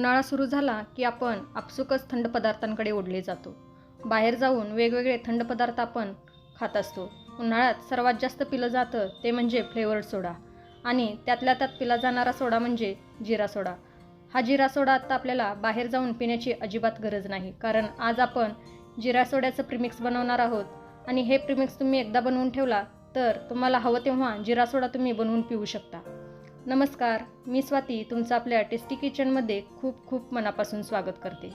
उन्हाळा सुरू झाला की आपण आपसुकच थंड पदार्थांकडे ओढले जातो. बाहेर जाऊन वेगवेगळे थंड पदार्थ आपण खात असतो. उन्हाळ्यात सर्वात जास्त पिलं जातं ते म्हणजे फ्लेवर्ड सोडा आणि त्यातल्या त्यात पिला जाणारा सोडा म्हणजे जिरा सोडा. हा जिरा सोडा आता आपल्याला बाहेर जाऊन पिण्याची अजिबात गरज नाही, कारण आज आपण जिरा सोड्याचं प्रीमिक्स बनवणार आहोत आणि हे प्रीमिक्स तुम्ही एकदा बनवून ठेवला तर तुम्हाला हवं तेव्हा जिरा सोडा तुम्ही बनवून पिऊ शकता. नमस्कार, मी स्वाती तुमचं आपल्या टेस्टी किचनमध्ये खूप खूप मनापासून स्वागत करते.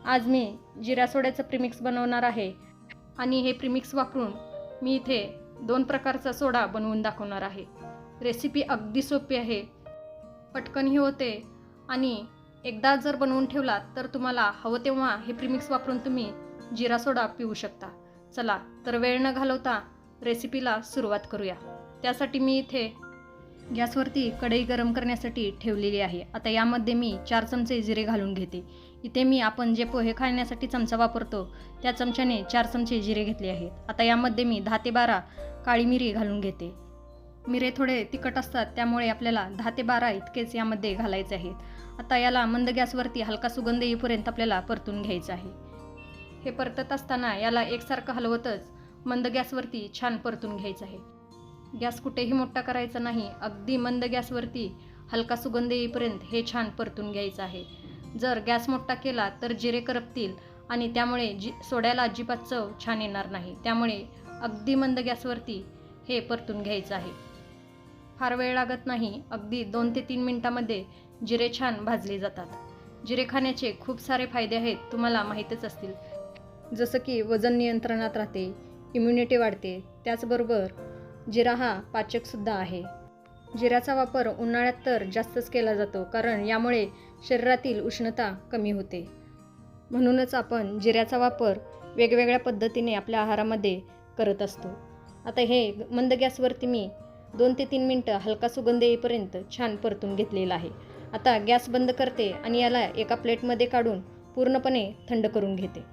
आज मी जिरा सोड्याचं प्रीमिक्स बनवणार आहे आणि हे प्रीमिक्स वापरून मी इथे 2 प्रकारचा सोडा बनवून दाखवणार आहे. रेसिपी अगदी सोपी आहे, पटकनही होते आणि एकदा जर बनवून ठेवला तर तुम्हाला हवं तेव्हा हे प्रीमिक्स वापरून तुम्ही जिरा सोडा पिऊ शकता. चला तर वेळ न घालवता रेसिपीला सुरुवात करूया. त्यासाठी मी इथे गॅसवरती कढई गरम करण्यासाठी ठेवलेली आहे. आता यामध्ये मी 4 चमचे जिरे घालून घेते. इथे मी आपण जे पोहे खाण्यासाठी चमचा वापरतो त्या चमच्याने 4 चमचे जिरे घेतले आहेत. आता यामध्ये मी 10 ते 12 काळी मिरी घालून घेते. मिरे थोडे तिखट असतात त्यामुळे आपल्याला 10 ते 12 इतकेच यामध्ये घालायचे आहेत. आता याला मंद गॅसवरती हलका सुगंध येईपर्यंत आपल्याला परतून घ्यायचं आहे. हे परतत असताना याला एकसारखं हलवतच मंद गॅसवरती छान परतून घ्यायचं आहे. गॅस कुठेही मोठा करायचा नाही, अगदी मंद गॅसवरती हलका सुगंध येईपर्यंत हे छान परतून घ्यायचं आहे. जर गॅस मोठा केला तर जिरे करपतील आणि त्यामुळे सोड्याला अजिबात चव छान येणार नाही. त्यामुळे अगदी मंद गॅसवरती हे परतून घ्यायचं आहे. फार वेळ लागत नाही, अगदी 2 ते 3 मिनिटांमध्ये जिरे छान भाजले जातात. जिरे खाण्याचे खूप सारे फायदे आहेत, तुम्हाला माहीतच असतील. जसं की वजन नियंत्रणात राहते, इम्युनिटी वाढते, त्याचबरोबर जिरा हा पाचकसुद्धा आहे. जिऱ्याचा वापर उन्हाळ्यात तर जास्तच केला जातो, कारण यामुळे शरीरातील उष्णता कमी होते. म्हणूनच आपण जिऱ्याचा वापर वेगवेगळ्या पद्धतीने आपल्या आहारामध्ये करत असतो. आता हे मंद गॅसवरती मी 2 ते 3 मिनटं हलका सुगंध येईपर्यंत छान परतून घेतलेला आहे. आता गॅस बंद करते आणि याला एका प्लेटमध्ये काढून पूर्णपणे थंड करून घेते.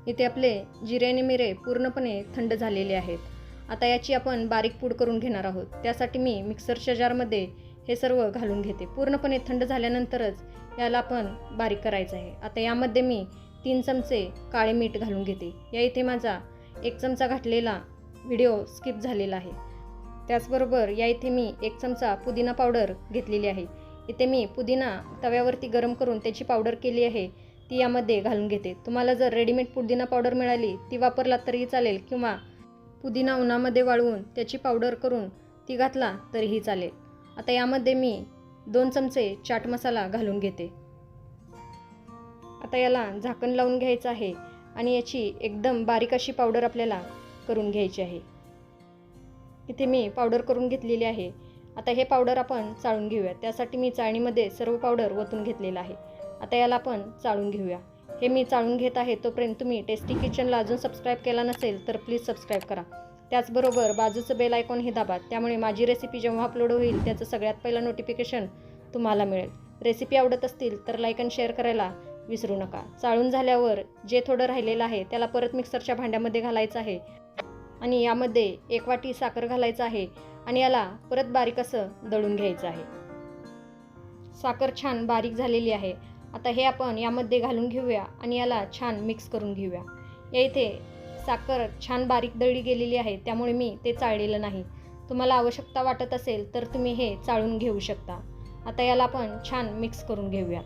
इथे आपले जिरे आणि मिरे पूर्णपणे थंड झालेले आहेत. आता याची आपण बारीक पूड करून घेणार आहोत. त्यासाठी मी मिक्सरच्या जारमध्ये हे सर्व घालून घेते. पूर्णपणे थंड झाल्यानंतरच याला आपण बारीक करायचं आहे. आता यामध्ये मी 3 चमचे काळे मीठ घालून घेते. या इथे माझा 1 चमचा घातलेला व्हिडिओ स्किप झालेला आहे. त्याचबरोबर या इथे मी 1 चमचा पुदिना पावडर घेतलेली आहे. इथे मी पुदिना तव्यावरती गरम करून त्याची पावडर केली आहे, ती यामध्ये घालून घेते. तुम्हाला जर रेडीमेड पुदिना पावडर मिळाली ती वापरला तरीही चालेल, किंवा पुदिना उन्हामध्ये वाळवून त्याची पावडर करून ती घातला तरीही चालेल. आता यामध्ये मी 2 चमचे चाट मसाला घालून घेते. आता याला झाकण लावून घ्यायचं आहे आणि याची एकदम बारीक अशी पावडर आपल्याला करून घ्यायची आहे. इथे मी पावडर करून घेतलेली आहे. आता हे पावडर आपण चाळून घेऊया. त्यासाठी मी चाळणीमध्ये सर्व पावडर ओतून घेतलेलं आहे. आता याला आपण चाळून घेऊया. हे मी चाळून घेत आहे तोपर्यंत तुम्ही टेस्टी किचनला अजून सबस्क्राईब केला नसेल तर प्लीज सबस्क्राईब करा. त्याचबरोबर बाजूचं बेल आयकॉन हे दाबा, त्यामुळे माझी रेसिपी जेव्हा अपलोड होईल त्याचं सगळ्यात पहिलं नोटिफिकेशन तुम्हाला मिळेल. रेसिपी आवडत असतील तर लाईक आणि शेअर करायला विसरू नका. चाळून झाल्यावर जे थोडं राहिलेलं आहे त्याला परत मिक्सरच्या भांड्यामध्ये घालायचं आहे आणि यामध्ये 1 वाटी साखर घालायचं आहे आणि याला परत बारीक असं दळून घ्यायचं आहे. साखर छान बारीक झालेली आहे. आता हे आपण यामध्ये घालून घेऊया आणि याला छान मिक्स करून घेऊया. या इथे साखर छान बारीक दळली गेलेली आहे, त्यामुळे मी ते चाळलेलं नाही. तुम्हाला आवश्यकता वाटत असेल तर तुम्ही हे चाळून घेऊ शकता. आता याला आपण छान मिक्स करून घेऊया.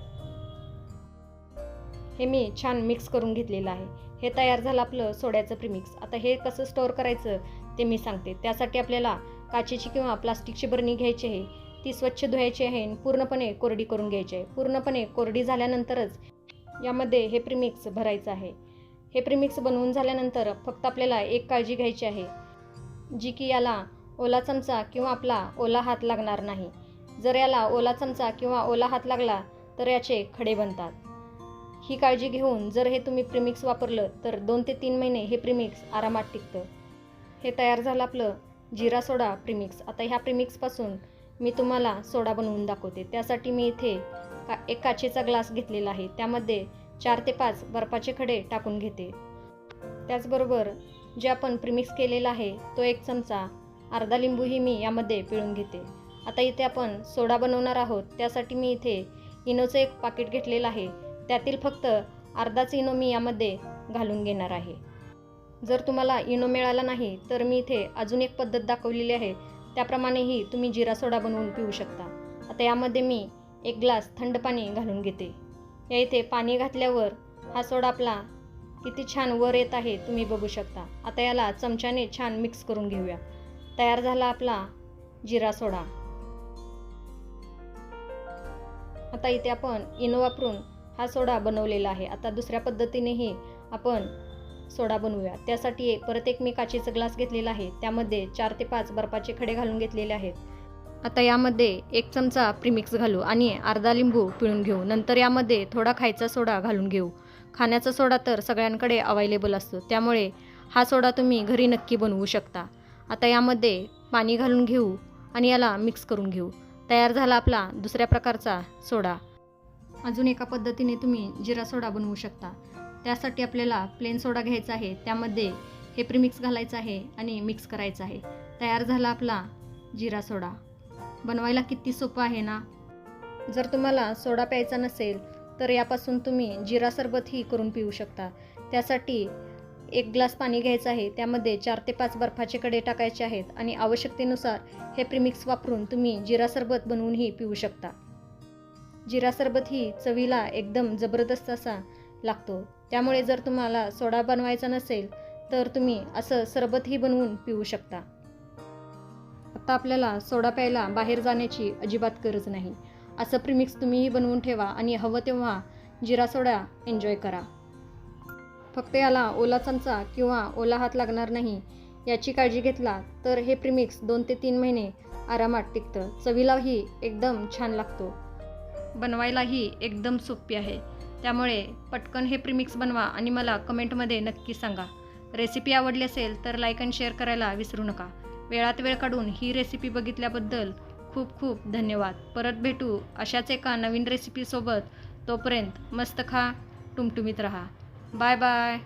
हे मी छान मिक्स करून घेतलेलं आहे. हे तयार झालं आपलं सोड्याचं प्रीमिक्स. आता हे कसं स्टोअर करायचं ते मी सांगते. त्यासाठी आपल्याला काचेची किंवा प्लास्टिकची बरणी घ्यायची आहे. ती स्वच्छ धुवायची आहे आणि पूर्णपणे कोरडी करून घ्यायची आहे. पूर्णपणे कोरडी झाल्यानंतरच यामध्ये हे प्रीमिक्स भरायचं आहे. हे प्रीमिक्स बनवून झाल्यानंतर फक्त आपल्याला एक काळजी घ्यायची आहे, जी की याला ओला चमचा किंवा आपला ओला हात लागणार नाही. जर याला ओला चमचा किंवा ओला हात लागला तर याचे खडे बनतात. ही काळजी घेऊन जर हे तुम्ही प्रीमिक्स वापरलं तर 2 ते 3 महिने हे प्रीमिक्स आरामात टिकतं. हे तयार झालं आपलं जिरा सोडा प्रीमिक्स. आता ह्या प्रीमिक्सपासून मी तुम्हाला सोडा बनवून दाखवते. त्यासाठी मी इथे एक काचेचा ग्लास घेतलेला आहे. त्यामध्ये 4 ते 5 बर्फाचे खडे टाकून घेते. त्याचबरोबर जे आपण प्रीमिक्स केलेला आहे तो 1 चमचा, अर्धा लिंबूही मी यामध्ये पिळून घेते. आता इथे आपण सोडा बनवणार आहोत. त्यासाठी मी इथे इनोचं एक पाकिट घेतलेलं आहे. त्यातील फक्त अर्धाच इनो मी यामध्ये घालून घेणार आहे. जर तुम्हाला इनो मिळाला नाही तर मी इथे अजून एक पद्धत दाखवलेली आहे. त्याप्रमाणेही तुम्ही जिरा सोडा बनवून पिऊ शकता. आता यामध्ये मी 1 ग्लास थंड पाणी घालून घेते. या इथे पाणी घातल्यावर हा सोडा आपला किती छान वर येत आहे तुम्ही बघू शकता. आता याला चमच्याने छान मिक्स करून घेऊया. तयार झाला आपला जिरा सोडा. आता इथे आपण इनो वापरून हा सोडा बनवलेला आहे. आता दुसऱ्या पद्धतीनेही आपण सोडा बनवूया. त्यासाठी परत एक मी काचेचा ग्लास घेतलेला आहे. त्यामध्ये 4 ते 5 बर्फाचे खडे घालून घेतलेले आहेत. आता यामध्ये 1 चमचा प्रीमिक्स घालू आणि अर्धा लिंबू पिळून घेऊ. नंतर यामध्ये थोडा खायचा सोडा घालून घेऊ. खाण्याचा सोडा तर सगळ्यांकडे अवेलेबल असतो, त्यामुळे हा सोडा तुम्ही घरी नक्की बनवू शकता. आता यामध्ये पाणी घालून घेऊ आणि याला मिक्स करून घेऊ. तयार झाला आपला दुसऱ्या प्रकारचा सोडा. अजून एका पद्धतीने तुम्ही जिरा सोडा बनवू शकता. त्यासाठी आपल्याला प्लेन सोडा घ्यायचा आहे. त्यामध्ये हे प्रीमिक्स घालायचं आहे आणि मिक्स करायचं आहे. तयार झाला आपला जिरा सोडा. बनवायला किती सोपं आहे ना. जर तुम्हाला सोडा प्यायचा नसेल तर यापासून तुम्ही जिरा सरबतही करून पिऊ शकता. त्यासाठी 1 ग्लास पाणी घ्यायचं आहे. त्यामध्ये 4 ते 5 बर्फाचे खडे टाकायचे आहेत आणि आवश्यकतेनुसार हे प्रीमिक्स वापरून तुम्ही जिरा सरबत बनवूनही पिऊ शकता. जिरा सरबत ही चवीला एकदम जबरदस्त असा लागतो. त्यामुळे जर तुम्हाला सोडा बनवायचा नसेल तर तुम्ही असं सरबतही बनवून पिऊ शकता. आता आपल्याला सोडा प्यायला बाहेर जाण्याची अजिबात गरज नाही. असं प्रीमिक्स तुम्हीही बनवून ठेवा आणि हवं तेव्हा जिरा सोडा एन्जॉय करा. फक्त याला ओला चमचा किंवा ओला हात लागणार नाही याची काळजी घेतला तर हे प्रीमिक्स 2 ते 3 महिने आरामात टिकतं. चवीलाही एकदम छान लागतो. बनवायलाही एकदम सोपी आहे. त्यामुळे पटकन हे प्रीमिक्स बनवा आणि मला कमेंटमध्ये नक्की सांगा. रेसिपी आवडली असेल तर लाईक आणि शेअर करायला विसरू नका. वेळात वेळ काढून ही रेसिपी बघितल्याबद्दल खूप खूप धन्यवाद. परत भेटू अशाच एका नवीन रेसिपीसोबत. तोपर्यंत मस्त खा, टुमटुमीत राहा. Bye bye.